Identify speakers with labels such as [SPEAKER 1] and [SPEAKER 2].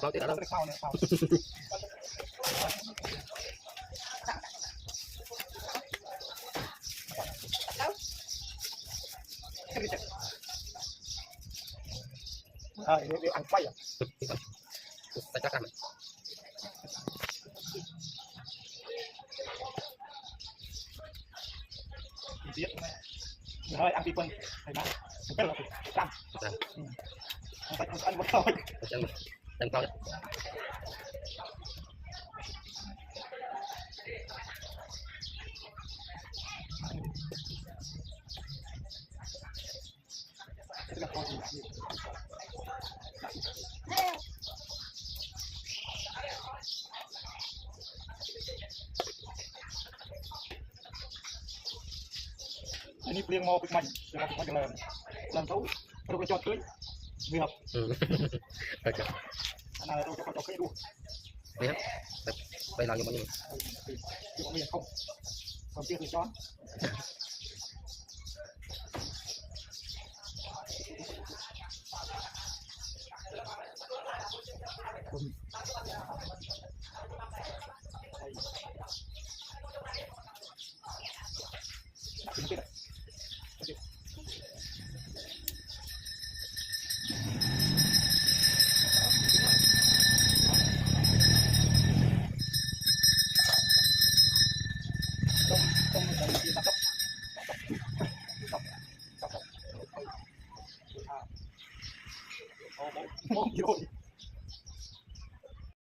[SPEAKER 1] có tiếng đó
[SPEAKER 2] để ăn quay à
[SPEAKER 1] chắc ăn
[SPEAKER 2] rồi ăn tí quân thầy bác rất là căng ăn một thôi
[SPEAKER 1] ăn con
[SPEAKER 2] ini beli mau pik maju jangan pik maju làm thấu rồi cái chọt cưới nguy hợp là rồi cho cưới luôn
[SPEAKER 1] biết đây là những
[SPEAKER 2] gì không còn chưa thì chón